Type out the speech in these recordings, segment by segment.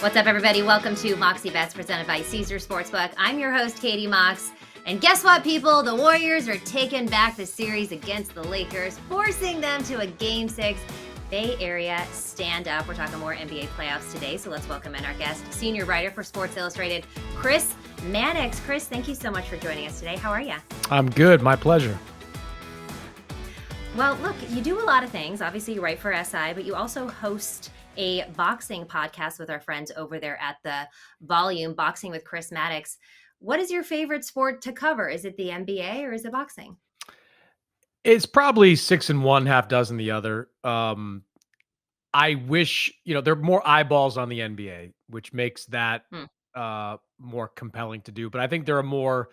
What's up, everybody? Welcome to Moxie Bets presented by Caesar Sportsbook. I'm your host, Katie Mox. And guess what, people? The Warriors are taking back the series against the Lakers, forcing them to a Game 6 Bay Area stand-up. We're talking more NBA playoffs today, so let's welcome in our guest, senior writer for Sports Illustrated, Chris Mannix. Chris, thank you so much for joining us today. How are you? I'm good. My pleasure. Well, look, you do a lot of things. Obviously, you write for SI, but you also host a boxing podcast with our friends over there at the Volume, Boxing with Chris Mannix. What is your favorite sport to cover? Is it the NBA or is it boxing? It's probably 6 and 1, half dozen the other. I wish, there are more eyeballs on the NBA, which makes that Hmm. more compelling to do. But I think there are more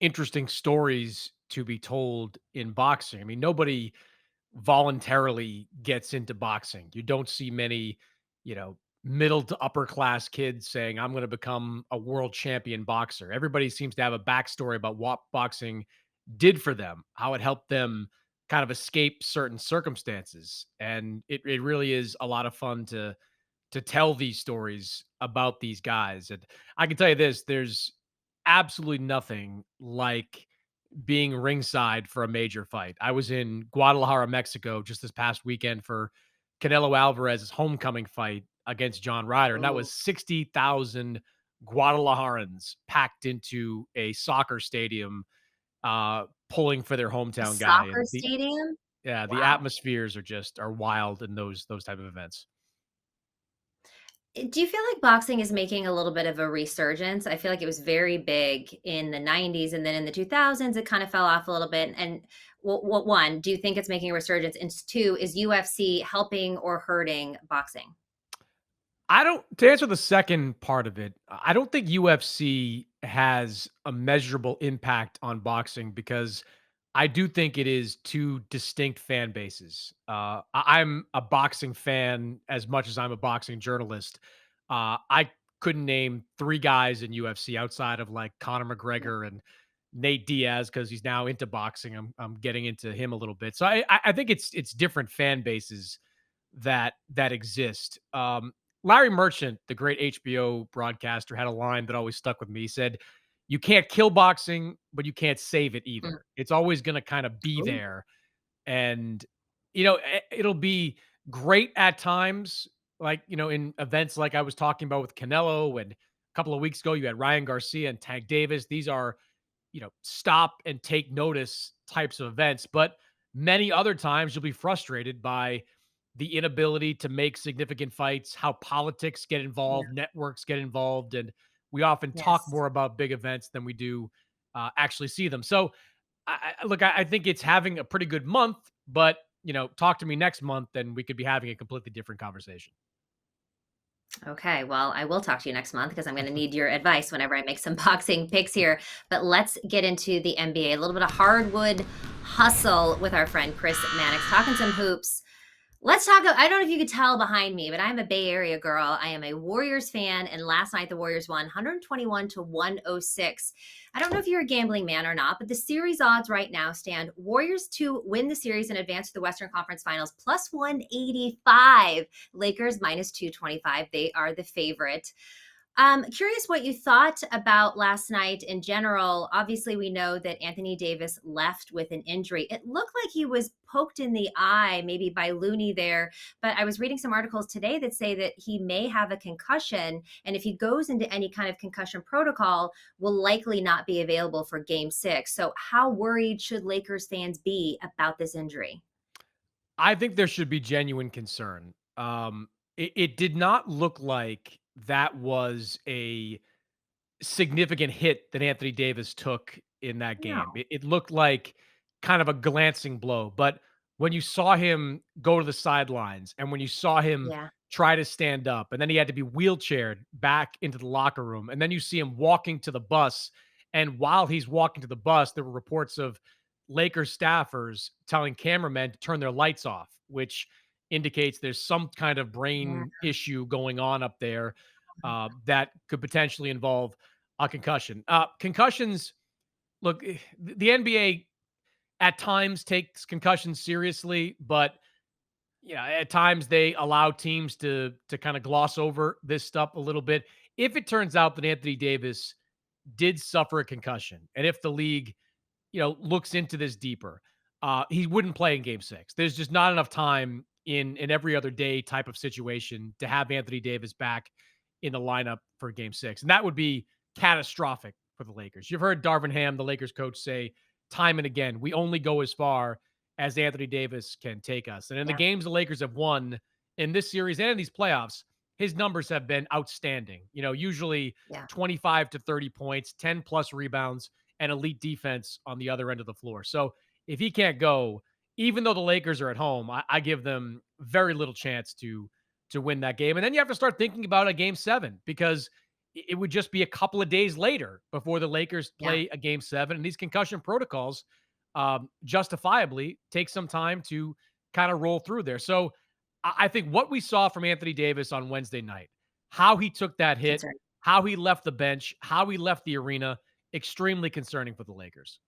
interesting stories to be told in boxing. I mean, nobody voluntarily gets into boxing. You don't see many, you know, middle to upper class kids saying, I'm going to become a world champion boxer. Everybody seems to have a backstory about what boxing did for them, how it helped them kind of escape certain circumstances. And it really is a lot of fun to tell these stories about these guys. And I can tell you this, there's absolutely nothing like being ringside for a major fight. I was in Guadalajara, Mexico just this past weekend for Canelo Alvarez's homecoming fight against John Ryder, and that Ooh. was 60,000 Guadalajarans packed into a soccer stadium, pulling for their A hometown guy. soccer And stadium? the Wow. atmospheres are wild in those type of events. Do you feel like boxing is making a little bit of a resurgence? I feel like it was very big in the 90s and then in the 2000s it kind of fell off a little bit. And what one, do you think it's making a resurgence? And two, is UFC helping or hurting boxing? I don't To answer the second part of it, I don't think UFC has a measurable impact on boxing because I do think it is two distinct fan bases. I'm a boxing fan as much as I'm a boxing journalist. I couldn't name three guys in UFC outside of like Conor McGregor and Nate Diaz because he's now into boxing. I'm getting into him a little bit, so I think it's different fan bases that exist. Larry Merchant, the great HBO broadcaster, had a line that always stuck with me. He said, "You can't kill boxing, but you can't save it Mm. either. It's always going to kind of be Ooh. there, and it'll be great at times, like in events like I was talking about with Canelo, and a couple of weeks ago you had Ryan Garcia and Tank Davis. These are stop and take notice types of events, but many other times you'll be frustrated by the inability to make significant fights, how politics get Yeah. involved, networks get involved, and we often talk Yes. more about big events than we do actually see them. So, I think it's having a pretty good month, but talk to me next month, and we could be having a completely different conversation. Okay, well, I will talk to you next month because I'm going to need your advice whenever I make some boxing picks here. But let's get into the NBA. A little bit of hardwood hustle with our friend Chris Mannix, talking some hoops. Let's talk. I don't know if you could tell behind me, but I'm a Bay Area girl. I am a Warriors fan, and last night the Warriors won 121 to 106. I don't know if you're a gambling man or not, but the series odds right now stand Warriors to win the series and advance to the Western Conference Finals plus 185. Lakers minus 225. They are the favorite. Curious what you thought about last night in general. Obviously, we know that Anthony Davis left with an injury. It looked like he was poked in the eye, maybe by Looney there. But I was reading some articles today that say that he may have a concussion. And if he goes into any kind of concussion protocol, will likely not be available for game 6. So, how worried should Lakers fans be about this injury? I think there should be genuine concern. It did not look like that was a significant hit that Anthony Davis took in that game. No. It looked like kind of a glancing blow, but when you saw him go to the sidelines and when you saw him Yeah. try to stand up and then he had to be wheelchaired back into the locker room and then you see him walking to the bus, and while he's walking to the bus there were reports of Lakers staffers telling cameramen to turn their lights off, which indicates there's some kind of Yeah. brain issue going on up there that could potentially involve a concussion. Concussions, look, the NBA at times takes concussions seriously, but Yeah, at times they allow teams to kind of gloss over this stuff a little bit. If it turns out that Anthony Davis did suffer a concussion, and if the league, looks into this deeper, he wouldn't play in Game 6. There's just not enough time in every other day type of situation to have Anthony Davis back in the lineup for Game 6, and that would be catastrophic for the Lakers. You've heard Darvin Ham, the Lakers coach, say time and again, "We only go as far as Anthony Davis can take us." And in the Yeah, games the Lakers have won in this series and in these playoffs, his numbers have been outstanding. Usually yeah, 25 to 30 points, 10 plus rebounds, and elite defense on the other end of the floor. So if he can't go, even though the Lakers are at home, I give them very little chance to win that game. And then you have to start thinking about a game 7 because it would just be a couple of days later before the Lakers yeah. play a game 7. And these concussion protocols justifiably take some time to kind of roll through there. So I think what we saw from Anthony Davis on Wednesday night, how he took that hit, Concern. how he left the bench, how he left the arena, extremely concerning for the Lakers.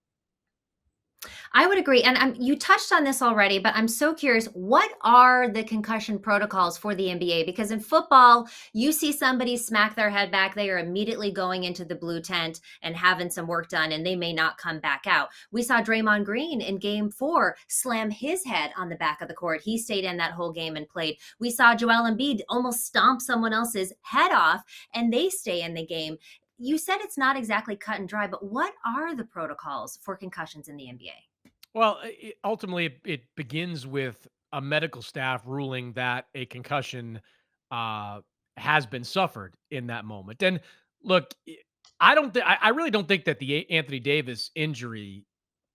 I would agree. And you touched on this already, but I'm so curious. What are the concussion protocols for the NBA? Because in football, you see somebody smack their head back, they are immediately going into the blue tent and having some work done, and they may not come back out. We saw Draymond Green in game 4 slam his head on the back of the court. He stayed in that whole game and played. We saw Joel Embiid almost stomp someone else's head off, and they stay in the game. You said it's not exactly cut and dry, but what are the protocols for concussions in the NBA? Well, ultimately, it begins with a medical staff ruling that a concussion uh, has been suffered in that moment. And look, I don't. I really don't think that the Anthony Davis injury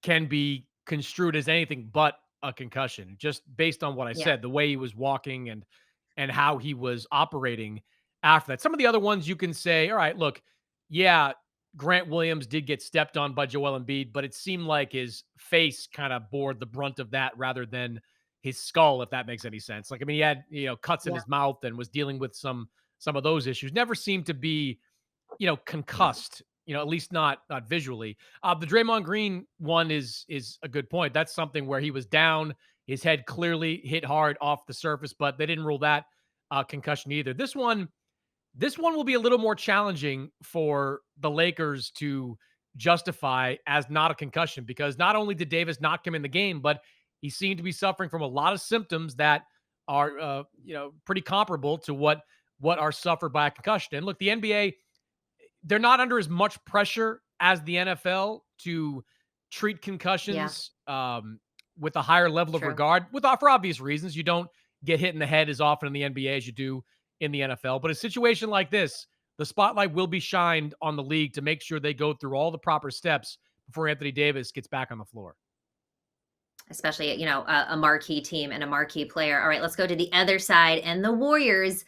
can be construed as anything but a concussion, just based on what I Yeah, said, the way he was walking and how he was operating after that. Some of the other ones you can say, all right, look, yeah, Grant Williams did get stepped on by Joel Embiid, but it seemed like his face kind of bore the brunt of that rather than his skull, if that makes any sense. Like, I mean, he had, cuts in yeah. his mouth and was dealing with some of those issues. Never seemed to be, concussed, at least not visually. The Draymond Green one is a good point. That's something where he was down, his head clearly hit hard off the surface, but they didn't rule that concussion either. This one will be a little more challenging for the Lakers to justify as not a concussion because not only did Davis not come in the game, but he seemed to be suffering from a lot of symptoms that are pretty comparable to what are suffered by a concussion. And look, the NBA, they're not under as much pressure as the NFL to treat Yeah, concussions with a higher level of true. regard, for obvious reasons. You don't get hit in the head as often in the NBA as you do in the NFL. But a situation like this, the spotlight will be shined on the league to make sure they go through all the proper steps before Anthony Davis gets back on the floor. Especially, a marquee team and a marquee player. All right, let's go to the other side and the Warriors.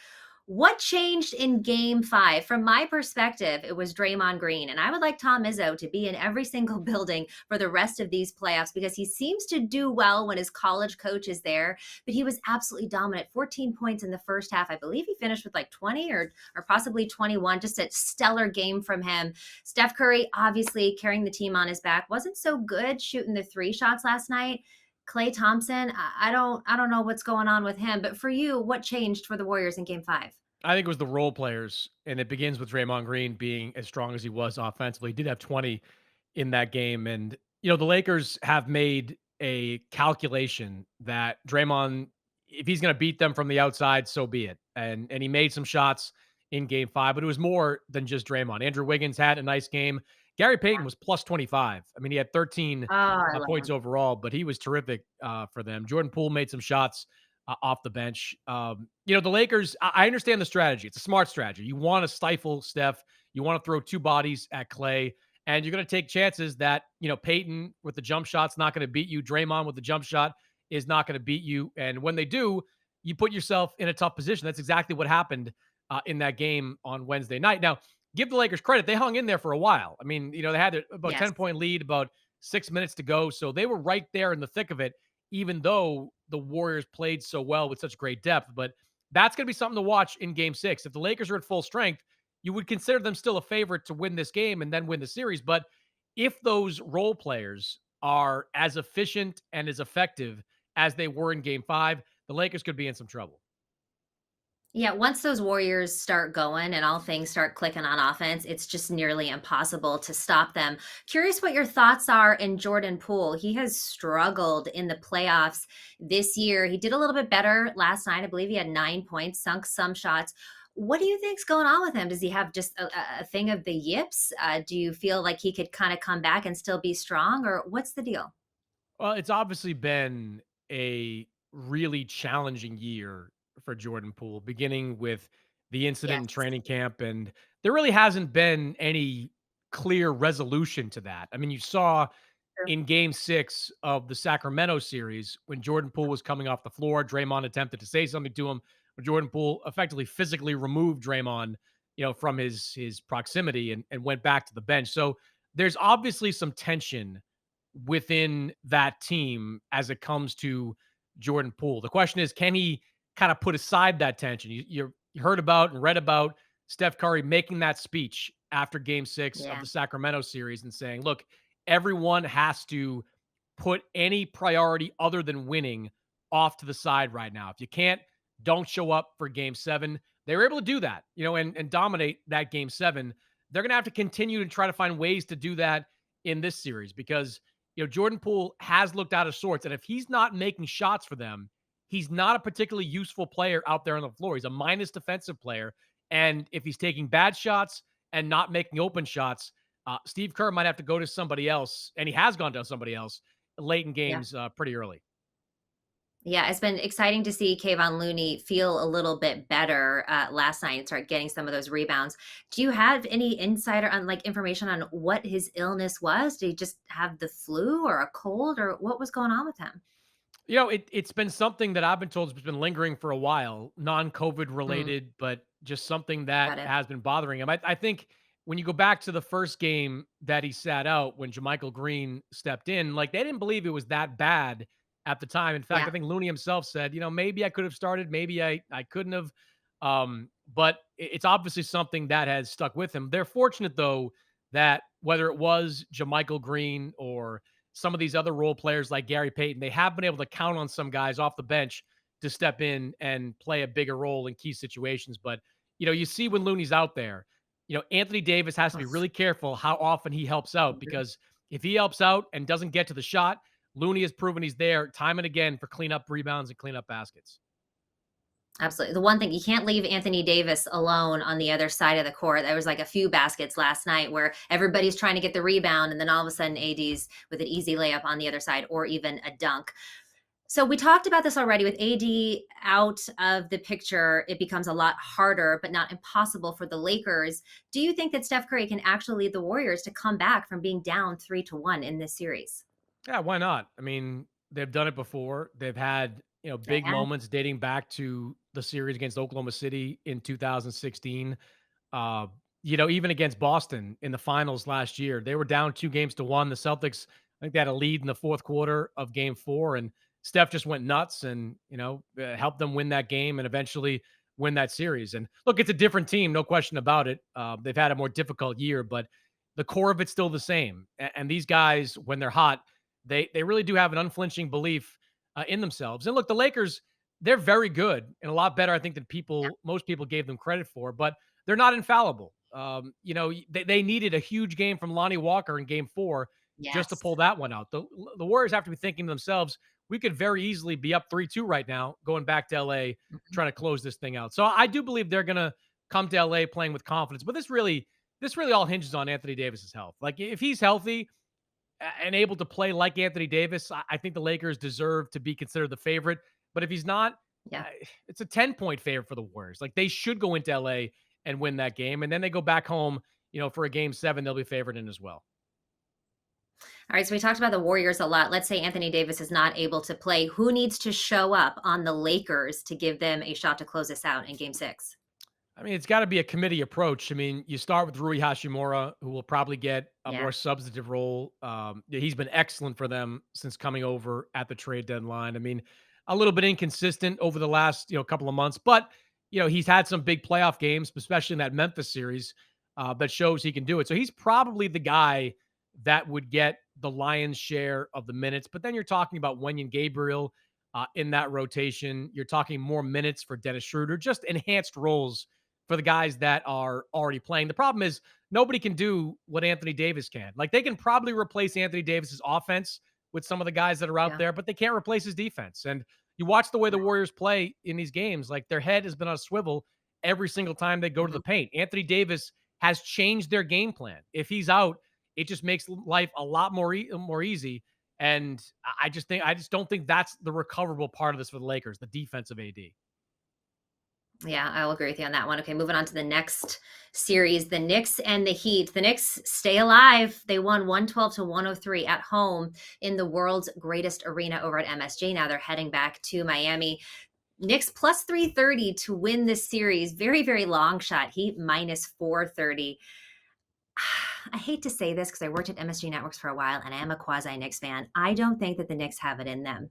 What changed in game 5? From my perspective, it was Draymond Green. And I would like Tom Izzo to be in every single building for the rest of these playoffs because he seems to do well when his college coach is there. But he was absolutely dominant. 14 points in the first half. I believe he finished with like 20 or possibly 21. Just a stellar game from him. Steph Curry, obviously carrying the team on his back, wasn't so good shooting the 3 shots last night. Clay Thompson, I don't know what's going on with him, but for you, what changed for the Warriors in game 5? I think it was the role players, and it begins with Draymond Green being as strong as he was offensively. He did have 20 in that game. And, the Lakers have made a calculation that Draymond, if he's going to beat them from the outside, so be it. And he made some shots in game 5, but it was more than just Draymond. Andrew Wiggins had a nice game. Gary Payton was plus 25. I mean, he had 13 Oh, I love points him. overall, but he was terrific for them. Jordan Poole made some shots off the bench. The Lakers, I understand the strategy. It's a smart strategy. You want to stifle Steph. You want to throw two bodies at Clay, and you're going to take chances that, Peyton with the jump shot's not going to beat you. Draymond with the jump shot is not going to beat you. And when they do, you put yourself in a tough position. That's exactly what happened in that game on Wednesday night. Now, give the Lakers credit. They hung in there for a while. I mean, they had about Yes. 10-point lead, about 6 minutes to go. So they were right there in the thick of it, even though the Warriors played so well with such great depth. But that's going to be something to watch in game 6. If the Lakers are at full strength, you would consider them still a favorite to win this game and then win the series. But if those role players are as efficient and as effective as they were in game 5, the Lakers could be in some trouble. Yeah, once those Warriors start going and all things start clicking on offense, it's just nearly impossible to stop them. Curious what your thoughts are in Jordan Poole. He has struggled in the playoffs this year. He did a little bit better last night. I believe he had 9 points, sunk some shots. What do you think's going on with him? Does he have just a thing of the yips? Do you feel like he could kind of come back and still be strong, or what's the deal? Well, it's obviously been a really challenging year for Jordan Poole, beginning with the incident in Yes. training camp, and there really hasn't been any clear resolution to that. I mean, you saw True. in game 6 of the Sacramento series when Jordan Poole was coming off the floor, Draymond attempted to say something to him, but Jordan Poole effectively physically removed Draymond, from his proximity and went back to the bench. So there's obviously some tension within that team as it comes to Jordan Poole. The question is, can he kind of put aside that tension? You heard about and read about Steph Curry making that speech after game 6 of Yeah. the Sacramento series and saying, look, everyone has to put any priority other than winning off to the side right now. If you can't, don't show up for game 7. They were able to do that, and dominate that game 7. They're going to have to continue to try to find ways to do that in this series because Jordan Poole has looked out of sorts. And if he's not making shots for them, he's not a particularly useful player out there on the floor. He's a minus defensive player. And if he's taking bad shots and not making open shots, Steve Kerr might have to go to somebody else. And he has gone to somebody else late in Yeah. games pretty early. Yeah, it's been exciting to see Kayvon Looney feel a little bit better last night and start getting some of those rebounds. Do you have any insider on like information on what his illness was? Did he just have the flu or a cold or what was going on with him? It's been something that I've been told has been lingering for a while, non-COVID Mm, related, but just something that got it. has been bothering him. I think when you go back to the first game that he sat out when JaMychal Green stepped in, like they didn't believe it was that bad at the time. In fact, I Yeah. think Looney himself said, maybe I could have started, maybe I couldn't have. But it's obviously something that has stuck with him. They're fortunate though that whether it was JaMychal Green or some of these other role players like Gary Payton, they have been able to count on some guys off the bench to step in and play a bigger role in key situations. But, you see when Looney's out there, Anthony Davis has to be Ugh. really careful how often he helps out Mhm. because if he helps out and doesn't get to the shot, Looney has proven he's there time and again for cleanup rebounds and cleanup baskets. Absolutely. The one thing you can't leave Anthony Davis alone on the other side of the court. There was like a few baskets last night where everybody's trying to get the rebound, and then all of a sudden AD's with an easy layup on the other side or even a dunk. So we talked about this already with AD out of the picture. It becomes a lot harder, but not impossible for the Lakers. Do you think that Steph Curry can actually lead the Warriors to come back from being down 3-1 in this series? Yeah, why not? I mean, they've done it before. They've had, They big have. moments dating back to the series against Oklahoma City in 2016. Uh, even against Boston in the finals last year, they were down 2 games to 1. The Celtics, I think they had a lead in the fourth quarter of game 4, and Steph just went nuts and, helped them win that game and eventually win that series. And look, it's a different team, no question about it. They've had a more difficult year, but the core of it's still the same. And these guys, when they're hot, they really do have an unflinching belief in themselves. And look, the Lakers, they're very good and a lot better, I think, than Yeah. most people gave them credit for. But they're not infallible. They needed a huge game from Lonnie Walker in game 4 just to Yes. pull that one out. The Warriors have to be thinking to themselves, we could very easily be up 3-2 right now, going back to LA, Mhm. trying to close this thing out. So I do believe they're going to come to LA playing with confidence. But this really all hinges on Anthony Davis's health. Like if he's healthy and able to play like Anthony Davis, I think the Lakers deserve to be considered the favorite. But if he's not, Yeah. it's a 10-point favorite for the Warriors. Like they should go into LA and win that game. And then they go back home, for a game 7, they'll be favored in as well. All right, so we talked about the Warriors a lot. Let's say Anthony Davis is not able to play. Who needs to show up on the Lakers to give them a shot to close this out in game 6? I mean, it's got to be a committee approach. I mean, you start with Rui Hashimura, who will probably get a Yeah. more substantive role. Yeah, he's been excellent for them since coming over at the trade deadline. I mean, a little bit inconsistent over the last couple of months, but he's had some big playoff games, especially in that Memphis series, that shows he can do it. So he's probably the guy that would get the lion's share of the minutes. But then you're talking about Wenyen Gabriel. in that rotation. You're talking more minutes for Dennis Schroeder, just enhanced roles for the guys that are already playing. The problem is nobody can do what Anthony Davis can. Like they can probably replace Anthony Davis's offense with some of the guys that are out Yeah. there, but they can't replace his defense. And you watch the way the Warriors play in these games, like their head has been on a swivel every single time they go to the Mhm. paint. Anthony Davis has changed their game plan. If he's out, it just makes life a lot more easy. And I just don't think that's the recoverable part of this for the Lakers, the defensive AD. Yeah, I'll agree with you on that one. Okay, moving on to the next series, the Knicks and the Heat. The Knicks stay alive. They won 112 to 103 at home in the world's greatest arena over at MSG. Now they're heading back to Miami. Knicks plus 330 to win this series. Very, very long shot. Heat minus 430. I hate to say this because I worked at MSG Networks for a while and I am a quasi Knicks fan. I don't think that the Knicks have it in them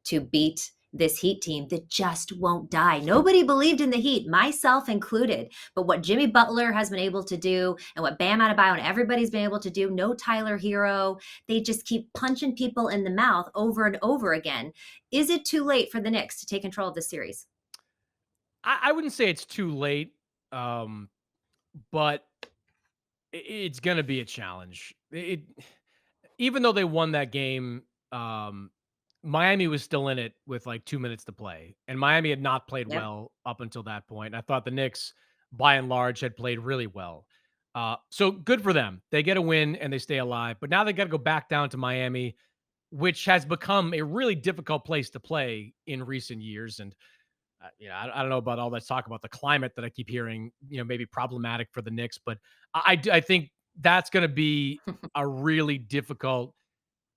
to beat this Heat team that just won't die. Nobody believed in the Heat, myself included. But what Jimmy Butler has been able to do and what Bam Adebayo and everybody's been able to do, no Tyler Hero, they just keep punching people in the mouth over and over again. Is it too late for the Knicks to take control of this series? I wouldn't say it's too late, um, but it's going to be a challenge. Even though they won that game, Miami was still in it with like 2 minutes to play, and Miami had not played Yep. well up until that point. I thought the Knicks, by and large, had played really well. So good for them. They get a win and they stay alive. But now they got to go back down to Miami, which has become a really difficult place to play in recent years. And I don't know about all that talk about the climate that I keep hearing. Maybe problematic for the Knicks, but I think that's going to be a really difficult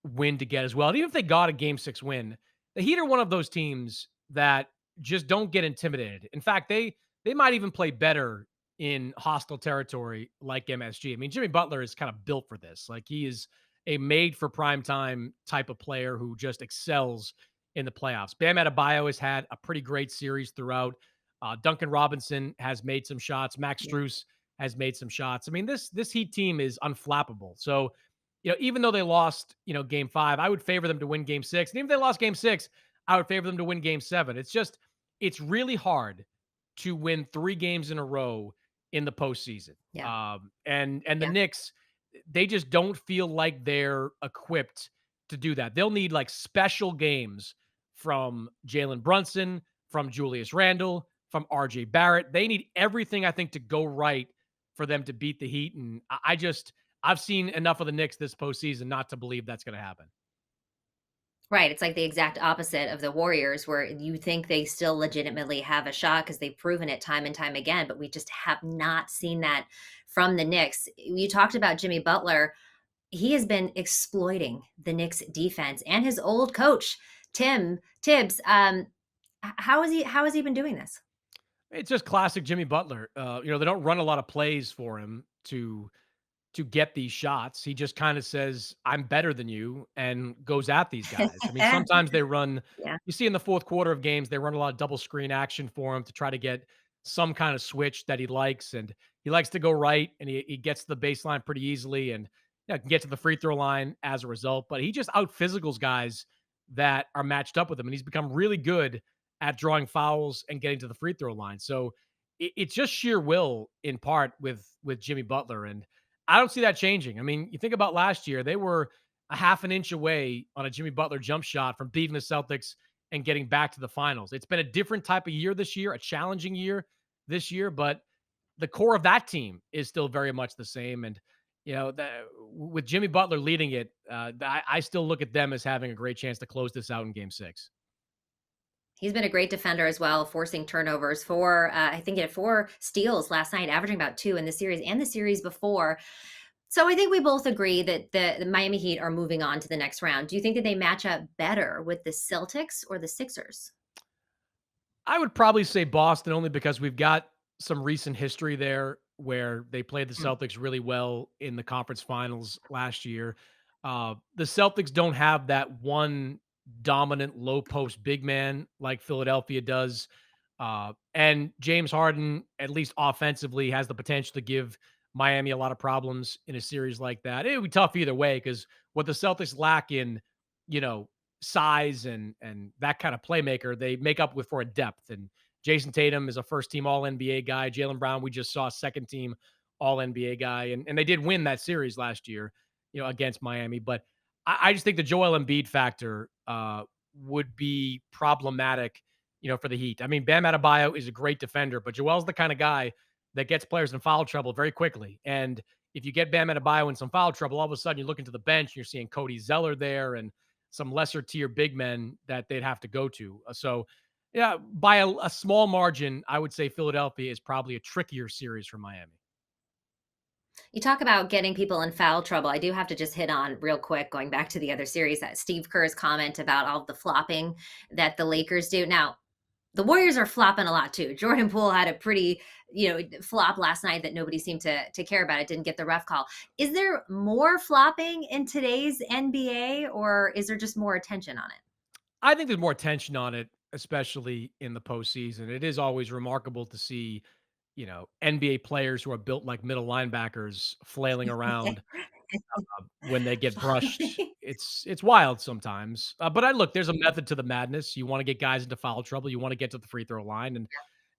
win to get as well. And even if they got a game 6 win, the Heat are one of those teams that just don't get intimidated. In fact, they might even play better in hostile territory like MSG. I mean, Jimmy Butler is kind of built for this. Like he is a made for prime time type of player who just excels in the playoffs. Bam Adebayo has had a pretty great series throughout. Duncan Robinson has made some shots. Max Yeah. Strus has made some shots. I mean, this Heat team is unflappable. So even though they lost, game 5, I would favor them to win game 6. And even if they lost game 6, I would favor them to win game 7. It's really hard to win 3 games in a row in the postseason. Yeah. And the Yeah. Knicks, they just don't feel like they're equipped to do that. They'll need like special games from Jalen Brunson, from Julius Randle, from RJ Barrett. They need everything, I think, to go right for them to beat the Heat. And I've seen enough of the Knicks this postseason not to believe that's going to happen. Right, it's like the exact opposite of the Warriors where you think they still legitimately have a shot because they've proven it time and time again, but we just have not seen that from the Knicks. You talked about Jimmy Butler. He has been exploiting the Knicks defense and his old coach, Tim Tibbs. How has he been doing this? It's just classic Jimmy Butler. They don't run a lot of plays for him to get these shots. He just kind of says, "I'm better than you," and goes at these guys. I mean, sometimes they run. Yeah. You see in the fourth quarter of games, they run a lot of double screen action for him to try to get some kind of switch that he likes, and he likes to go right, and he gets to the baseline pretty easily, and can get to the free throw line as a result. But he just out physicals guys that are matched up with him, and he's become really good at drawing fouls and getting to the free throw line. So it's just sheer will in part with Jimmy Butler, and I don't see that changing. I mean, you think about last year, they were a half an inch away on a Jimmy Butler jump shot from beating the Celtics and getting back to the finals. It's been a different type of year this year, a challenging year this year, but the core of that team is still very much the same. And, with Jimmy Butler leading it, I still look at them as having a great chance to close this out in game 6. He's been a great defender as well, forcing turnovers. I think he had 4 steals last night, averaging about 2 in the series and the series before. So I think we both agree that the Miami Heat are moving on to the next round. Do you think that they match up better with the Celtics or the Sixers? I would probably say Boston only because we've got some recent history there where they played the Mm. Celtics really well in the conference finals last year. The Celtics don't have that one dominant low post big man like Philadelphia does. And James Harden, at least offensively, has the potential to give Miami a lot of problems in a series like that. It would be tough either way because what the Celtics lack in, you know, size and that kind of playmaker, they make up with for a depth. And Jason Tatum is a first team All NBA guy. Jalen Brown, we just saw second team All NBA guy, and they did win that series last year, against Miami. But I just think the Joel Embiid factor would be problematic, for the Heat. I mean, Bam Adebayo is a great defender, but Joel's the kind of guy that gets players in foul trouble very quickly. And if you get Bam Adebayo in some foul trouble, all of a sudden you look into the bench and you're seeing Cody Zeller there and some lesser tier big men that they'd have to go to. So, yeah, by a small margin, I would say Philadelphia is probably a trickier series for Miami. You talk about getting people in foul trouble. I do have to just hit on real quick, going back to the other series, that Steve Kerr's comment about all of the flopping that the Lakers do. Now, the Warriors are flopping a lot too. Jordan Poole had a pretty, flop last night that nobody seemed to care about. It didn't get the ref call. Is there more flopping in today's NBA, or is there just more attention on it? I think there's more tension on it, especially in the postseason. It is always remarkable to see, NBA players who are built like middle linebackers flailing around when they get brushed. Flopping. It's wild sometimes. But I look, there's a method to the madness. You want to get guys into foul trouble. You want to get to the free throw line,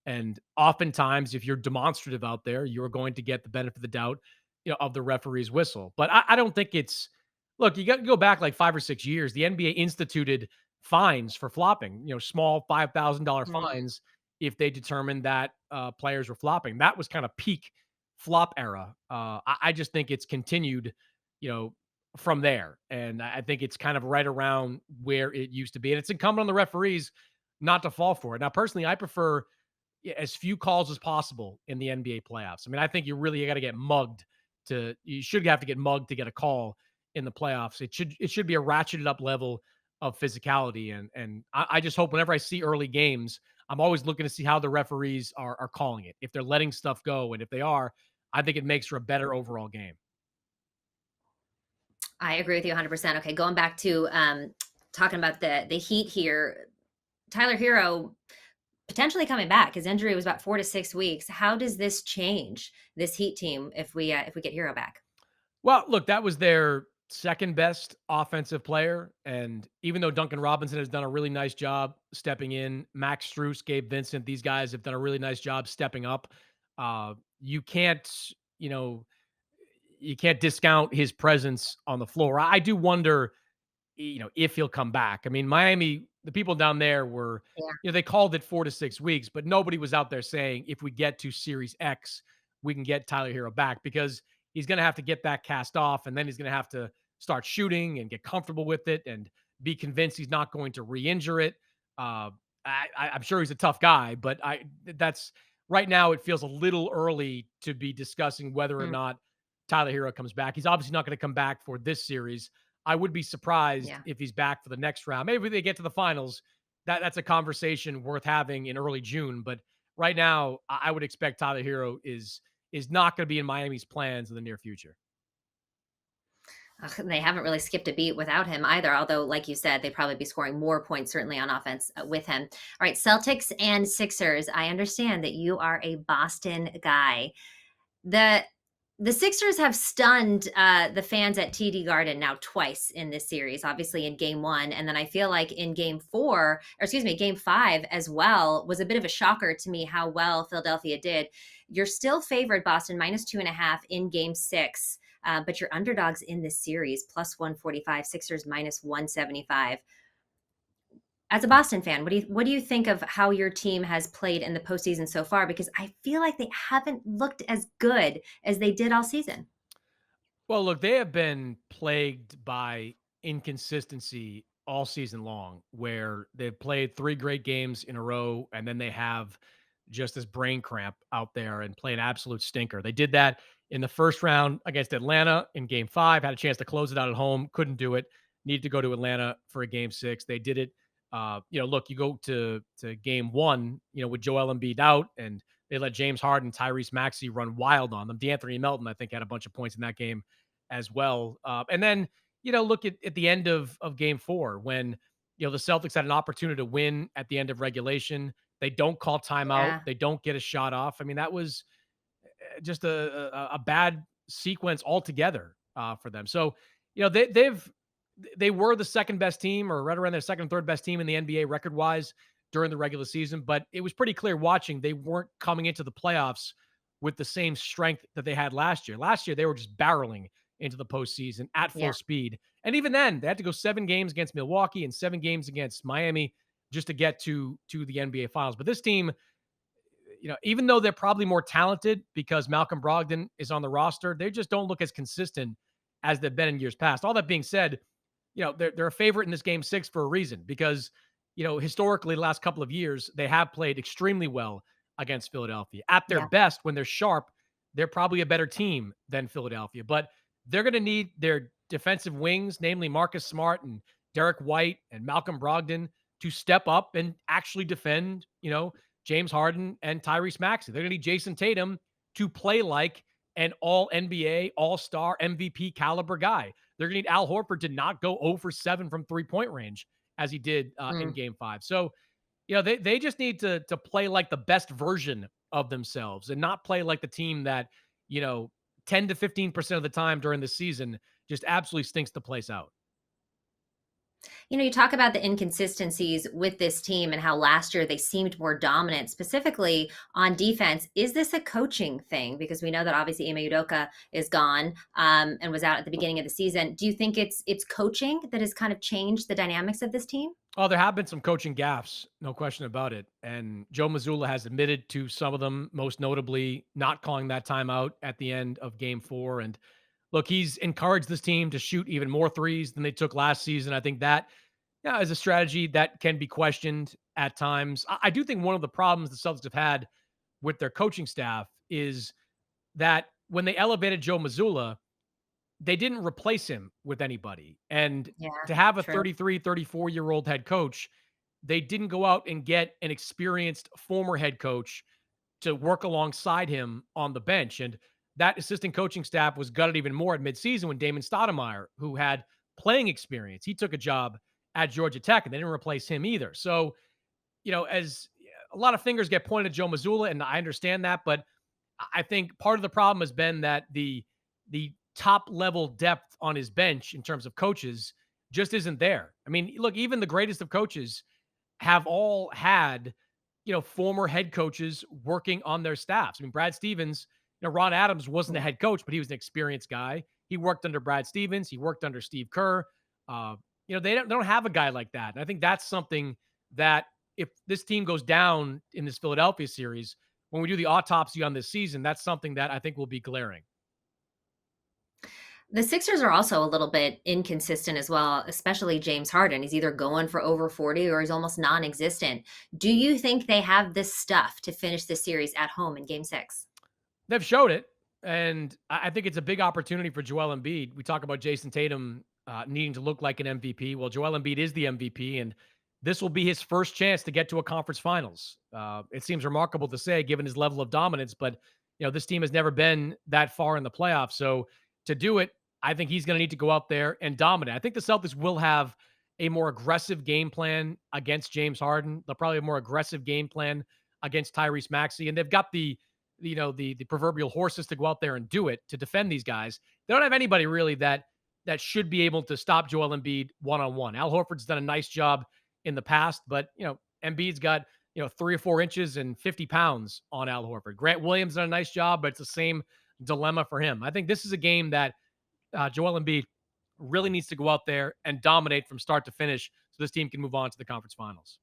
and oftentimes, if you're demonstrative out there, you're going to get the benefit of the doubt, of the referee's whistle. But I don't think it's look, you got to go back like 5 or 6 years. The NBA instituted fines for flopping, small $5,000 Mhm. fines if they determined that players were flopping. That was kind of peak flop era. I just think it's continued, you know, from there. And I think it's kind of right around where it used to be. And it's incumbent on the referees not to fall for it. Now, personally, I prefer as few calls as possible in the NBA playoffs. I mean, I think you got to get mugged you should have to get mugged to get a call in the playoffs. It should be a ratcheted up level of physicality. And I just hope whenever I see early games, I'm always looking to see how the referees are calling it. If they're letting stuff go, and if they are, I think it makes for a better overall game. I agree with you 100%. Okay, going back to talking about the Heat here, Tyler Hero potentially coming back. His injury was about 4 to 6 weeks. How does this change this Heat team if we get Hero back? Well, look, that was their second best offensive player. And even though Duncan Robinson has done a really nice job stepping in, Max Struess, Gabe Vincent, these guys have done a really nice job stepping up. You can't, you know, you can't discount his presence on the floor. I do wonder, if he'll come back. I mean, Miami, the people down there were, Yeah. they called it 4 to 6 weeks, but nobody was out there saying if we get to Series X, we can get Tyler Hero back because he's going to have to get that cast off, and then he's going to have to start shooting and get comfortable with it and be convinced he's not going to re-injure it. Uh, I'm sure he's a tough guy, but that's right now. It feels a little early to be discussing whether or Mm, not Tyler Hero comes back. He's obviously not going to come back for this series. I would be surprised yeah. if he's back for the next round. Maybe they get to the finals. That's a conversation worth having in early June. But right now, I would expect Tyler Hero is not going to be in Miami's plans in the near future. Ugh, they haven't really skipped a beat without him either. Although, like you said, they'd probably be scoring more points certainly on offense with him. All right, Celtics and Sixers. I understand that you are a Boston guy. The the Sixers have stunned the fans at TD Garden now twice in this series. Obviously, in Game One, and then I feel like in Game Four, or excuse me, Game Five as well, was a bit of a shocker to me how well Philadelphia did. You're still favored, Boston, -2.5 in Game Six, but you're underdogs in this series, +145. Sixers -175. As a Boston fan, what do you think of how your team has played in the postseason so far? Because I feel like they haven't looked as good as they did all season. Well, look, they have been plagued by inconsistency all season long, where they've played three great games in a row, and then they have just this brain cramp out there and play an absolute stinker. They did that in the first round against Atlanta in game five, had a chance to close it out at home, couldn't do it, needed to go to Atlanta for a game six. They did it. Look, you go to game one, with Joel Embiid out, and they let James Harden, Tyrese Maxey run wild on them. D'Anthony Melton, I think, had a bunch of points in that game as well. And then, look at the end of game four when, the Celtics had an opportunity to win at the end of regulation. They don't call timeout. Yeah. They don't get a shot off. I mean, that was just a bad sequence altogether for them. So, they've they were the second best team or right around their second, third best team in the NBA record wise during the regular season. But it was pretty clear watching they weren't coming into the playoffs with the same strength that they had last year. Last year, they were just barreling into the postseason at Yeah. full speed. And even then, they had to go 7 games against Milwaukee and 7 games against Miami just to get to the NBA Finals. But this team, even though they're probably more talented because Malcolm Brogdon is on the roster, they just don't look as consistent as they've been in years past. All that being said, they're a favorite in this game 6 for a reason because, historically, the last couple of years, they have played extremely well against Philadelphia. At their Yeah. best, when they're sharp, they're probably a better team than Philadelphia, but they're going to need their defensive wings, namely Marcus Smart and Derek White and Malcolm Brogdon, to step up and actually defend, James Harden and Tyrese Maxey. They're going to need Jason Tatum to play like an all NBA, all star, MVP caliber guy. They're going to need Al Horford to not go 0 for 7 from 3-point range as he did in Mm. game 5. So, they just need to play like the best version of themselves and not play like the team that, you know, 10 to 15% of the time during the season just absolutely stinks the place out. You talk about the inconsistencies with this team and how last year they seemed more dominant, specifically on defense. Is this a coaching thing? Because we know that obviously Ime Udoka is gone and was out at the beginning of the season. Do you think it's coaching that has kind of changed the dynamics of this team? Oh, there have been some coaching gaffes, no question about it. And Joe Mazzulla has admitted to some of them, most notably not calling that timeout at the end of game 4. And look, he's encouraged this team to shoot even more threes than they took last season. I think that, yeah, is a strategy that can be questioned at times. I do think one of the problems the Celtics have had with their coaching staff is that when they elevated Joe Mazzulla, they didn't replace him with anybody. And Yeah, to have a true. 33, 34-year-old head coach, they didn't go out and get an experienced former head coach to work alongside him on the bench. And that assistant coaching staff was gutted even more at midseason when Damon Stoudemire, who had playing experience, he took a job at Georgia Tech and they didn't replace him either. So, as a lot of fingers get pointed at Joe Mazzulla, and I understand that, but I think part of the problem has been that the top level depth on his bench in terms of coaches just isn't there. I mean, look, even the greatest of coaches have all had, former head coaches working on their staffs. I mean, Brad Stevens, Ron Adams wasn't a head coach, but he was an experienced guy. He worked under Brad Stevens. He worked under Steve Kerr. They don't have a guy like that. And I think that's something that if this team goes down in this Philadelphia series, when we do the autopsy on this season, that's something that I think will be glaring. The Sixers are also a little bit inconsistent as well, especially James Harden. He's either going for over 40 or he's almost non existent. Do you think they have the stuff to finish this series at home in game 6? They've showed it, and I think it's a big opportunity for Joel Embiid. We talk about Jason Tatum needing to look like an MVP. Well, Joel Embiid is the MVP, and this will be his first chance to get to a conference finals. It seems remarkable to say, given his level of dominance, but this team has never been that far in the playoffs. So to do it, I think he's going to need to go out there and dominate. I think the Celtics will have a more aggressive game plan against James Harden. They'll probably have a more aggressive game plan against Tyrese Maxey, and they've got the proverbial horses to go out there and do it to defend these guys. They don't have anybody really that should be able to stop Joel Embiid one-on-one. Al Horford's done a nice job in the past, but Embiid's got 3 or 4 inches and 50 pounds on Al Horford. Grant Williams done a nice job, but it's the same dilemma for him. I think this is a game that Joel Embiid really needs to go out there and dominate from start to finish so this team can move on to the conference finals.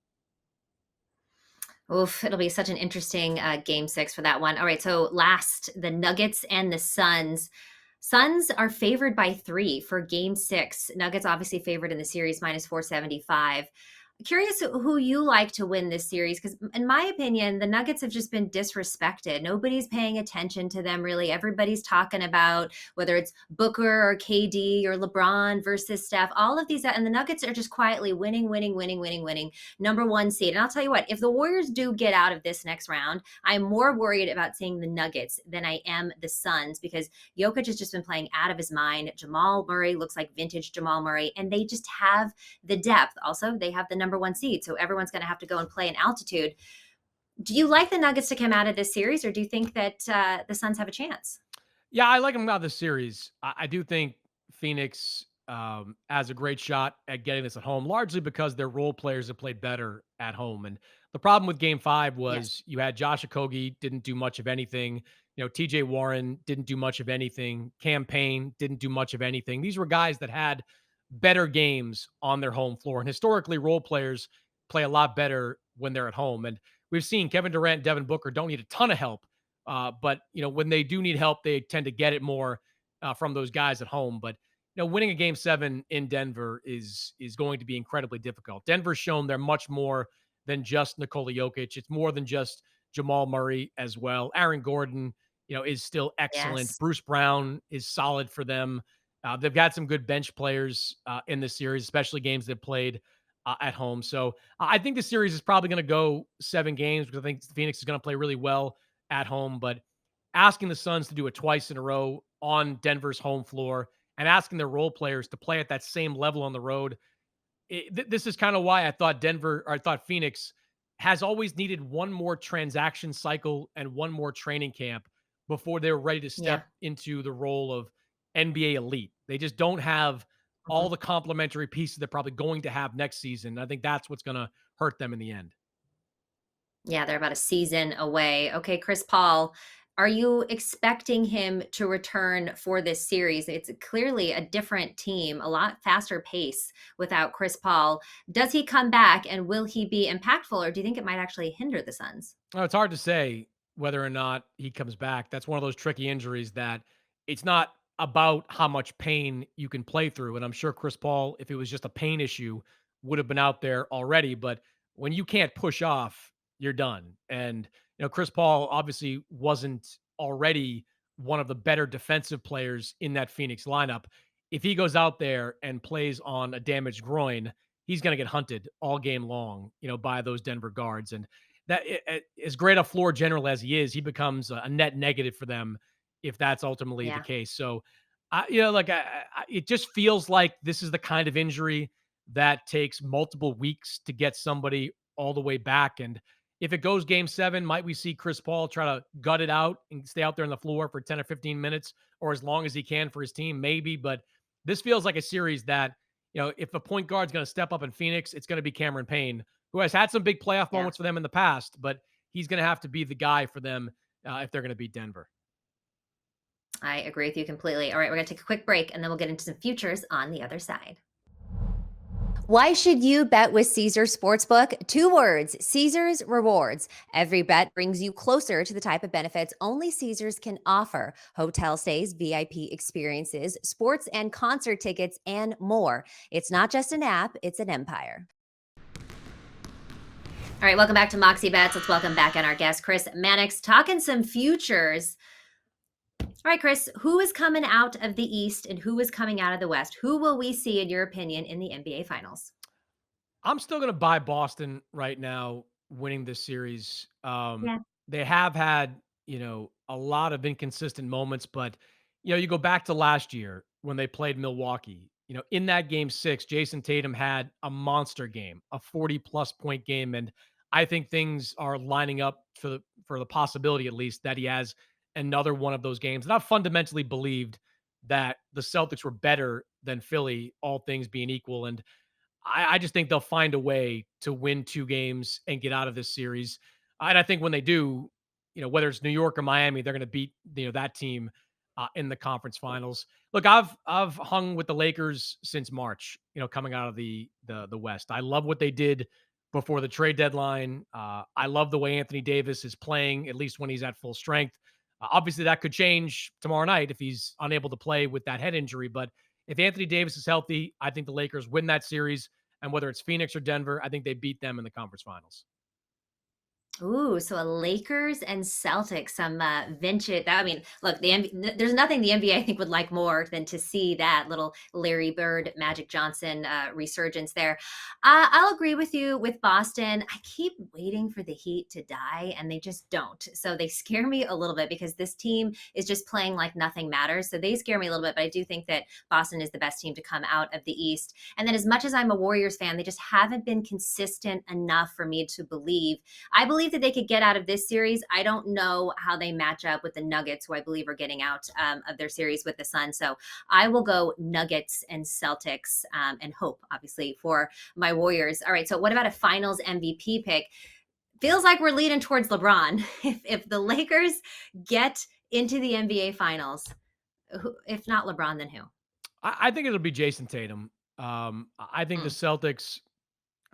Oof, it'll be such an interesting game 6 for that one. All right, so last, the Nuggets and the Suns. Suns are favored by 3 for game 6. Nuggets obviously favored in the series minus 475. Curious who you like to win this series because, in my opinion, the Nuggets have just been disrespected. Nobody's paying attention to them really. Everybody's talking about whether it's Booker or KD or LeBron versus Steph. All of these, and the Nuggets are just quietly winning, winning, winning, winning, winning. Number 1 seed. And I'll tell you what, if the Warriors do get out of this next round, I'm more worried about seeing the Nuggets than I am the Suns because Jokic has just been playing out of his mind. Jamal Murray looks like vintage Jamal Murray, and they just have the depth. Also, they have the number 1 seed, so everyone's going to have to go and play in altitude. Do you like the Nuggets to come out of this series, or do you think that the Suns have a chance? Yeah, I like them out of this series. I do think Phoenix has a great shot at getting this at home, largely because their role players have played better at home. And the problem with Game Five Yes. was you had Josh Okogie didn't do much of anything. TJ Warren didn't do much of anything. Campaign didn't do much of anything. These were guys that had better games on their home floor. And historically, role players play a lot better when they're at home. And we've seen Kevin Durant and Devin Booker don't need a ton of help. But when they do need help, they tend to get it more from those guys at home. But winning a game 7 in Denver is going to be incredibly difficult. Denver's shown they're much more than just Nikola Jokic. It's more than just Jamal Murray as well. Aaron Gordon, is still excellent. Yes. Bruce Brown is solid for them. They've got some good bench players in this series, especially games they've played at home. So I think the series is probably going to go 7 games because I think Phoenix is going to play really well at home. But asking the Suns to do it twice in a row on Denver's home floor and asking their role players to play at that same level on the road. This is kind of why I thought Phoenix has always needed one more transaction cycle and one more training camp before they're ready to Yeah. step into the role of NBA elite. They just don't have all Mhm. the complementary pieces they're probably going to have next season. I think that's what's going to hurt them in the end. Yeah, they're about a season away. Okay, Chris Paul, are you expecting him to return for this series? It's clearly a different team, a lot faster pace without Chris Paul. Does he come back and will he be impactful, or do you think it might actually hinder the Suns? Oh, it's hard to say whether or not he comes back. That's one of those tricky injuries that it's not about how much pain you can play through. And I'm sure Chris Paul, if it was just a pain issue, would have been out there already. But when you can't push off, you're done. And, Chris Paul obviously wasn't already one of the better defensive players in that Phoenix lineup. If he goes out there and plays on a damaged groin, he's going to get hunted all game long, by those Denver guards. And that as great a floor general as he is, he becomes a net negative for them if that's ultimately the Yeah, case. So, it just feels like this is the kind of injury that takes multiple weeks to get somebody all the way back. And if it goes game 7, might we see Chris Paul try to gut it out and stay out there on the floor for 10 or 15 minutes or as long as he can for his team? Maybe. But this feels like a series that, if a point guard's going to step up in Phoenix, it's going to be Cameron Payne, who has had some big playoff yeah. moments for them in the past, but he's going to have to be the guy for them if they're going to beat Denver. I agree with you completely. All right, we're going to take a quick break and then we'll get into some futures on the other side. Why should you bet with Caesars Sportsbook? 2 words: Caesars Rewards. Every bet brings you closer to the type of benefits only Caesars can offer: hotel stays, VIP experiences, sports and concert tickets, and more. It's not just an app, it's an empire. All right, welcome back to Moxie Bets. Let's welcome back in our guest, Chris Mannix, talking some futures. All right, Chris, who is coming out of the East and who is coming out of the West? Who will we see, in your opinion, in the NBA Finals? I'm still going to buy Boston right now winning this series. Yeah. They have had, a lot of inconsistent moments, but, you go back to last year when they played Milwaukee. In that game 6, Jason Tatum had a monster game, a 40+ point game. And I think things are lining up for the possibility, at least, that he has another one of those games. And I've fundamentally believed that the Celtics were better than Philly, all things being equal. And I just think they'll find a way to win 2 games and get out of this series. And I think when they do, whether it's New York or Miami, they're going to beat that team in the conference finals. Look, I've hung with the Lakers since March. Coming out of the West, I love what they did before the trade deadline. I love the way Anthony Davis is playing, at least when he's at full strength. Obviously, that could change tomorrow night if he's unable to play with that head injury, but if Anthony Davis is healthy, I think the Lakers win that series. And whether it's Phoenix or Denver, I think they beat them in the conference finals. Ooh, so a Lakers and Celtics, some vintage. That I mean, look, there's nothing the NBA I think would like more than to see that little Larry Bird, Magic Johnson resurgence there. I'll agree with you with Boston. I keep waiting for the Heat to die, and they just don't. So they scare me a little bit because this team is just playing like nothing matters. So they scare me a little bit, but I do think that Boston is the best team to come out of the East. And then, as much as I'm a Warriors fan, they just haven't been consistent enough for me to believe. I believe think that they could get out of this series. I don't know how they match up with the Nuggets, who I believe are getting out of their series with the Suns. So I will go Nuggets and Celtics, and hope, obviously, for my Warriors. All right. So what about a Finals MVP pick? Feels like we're leading towards LeBron. If the Lakers get into the NBA Finals, if not LeBron, then who? I think it'll be Jason Tatum. I think the Mm, Celtics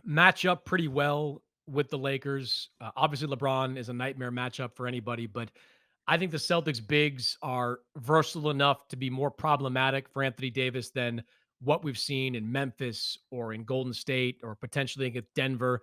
match up pretty well with the Lakers. Obviously, LeBron is a nightmare matchup for anybody, but I think the Celtics bigs are versatile enough to be more problematic for Anthony Davis than what we've seen in Memphis or in Golden State or potentially against Denver.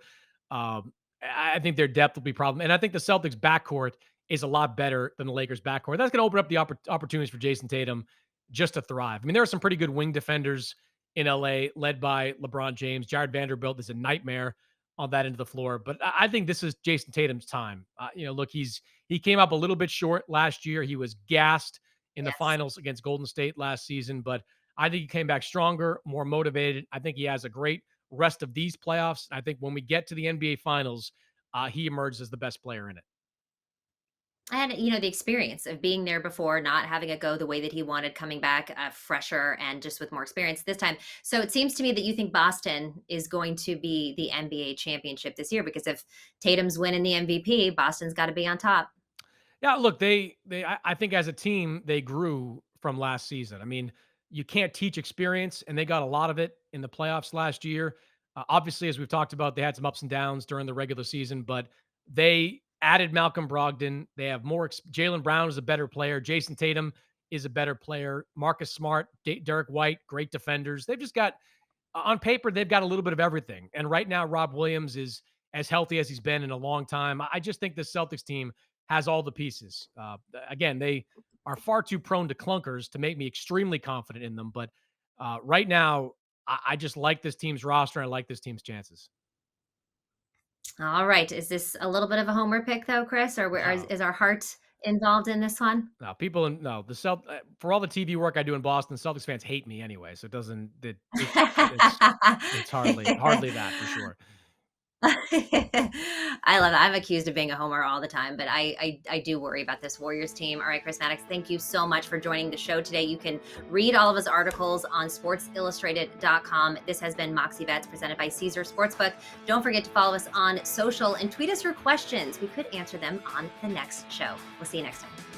I think their depth will be problem, and I think the Celtics backcourt is a lot better than the Lakers backcourt. That's going to open up the opportunities for Jason Tatum just to thrive. I mean, there are some pretty good wing defenders in LA, led by LeBron James. Jared Vanderbilt is a nightmare on that end of the floor. But I think this is Jason Tatum's time. Look, he came up a little bit short last year. He was gassed in the yes. finals against Golden State last season, but I think he came back stronger, more motivated. I think he has a great rest of these playoffs. I think when we get to the NBA Finals, he emerges as the best player in it. And the experience of being there before, not having it go the way that he wanted, coming back fresher and just with more experience this time. So it seems to me that you think Boston is going to be the NBA championship this year, because if Tatum's winning the MVP, Boston's got to be on top. Yeah, look, I think as a team they grew from last season. I mean, you can't teach experience, and they got a lot of it in the playoffs last year. Obviously, as we've talked about, they had some ups and downs during the regular season, but they added Malcolm Brogdon. They have more. Jalen Brown is a better player. Jason Tatum is a better player. Marcus Smart, Derek White, great defenders. They've just got on paper, they've got a little bit of everything. And right now, Rob Williams is as healthy as he's been in a long time. I just think the Celtics team has all the pieces. Again, they are far too prone to clunkers to make me extremely confident in them. But right now, I just like this team's roster. And I like this team's chances. All right. Is this a little bit of a homer pick, though, Chris, or No, is our heart involved in this one? no, people in no the for all the TV work I do in Boston, Celtics fans hate me anyway. So it doesn't. It's hardly that for sure. I love that. I'm accused of being a homer all the time, but I do worry about this Warriors team. All right, Chris Mannix, thank you so much for joining the show today. You can read all of his articles on sportsillustrated.com. This has been Moxie Bets presented by Caesar Sportsbook. Don't forget to follow us on social and tweet us your questions. We could answer them on the next show. We'll see you next time.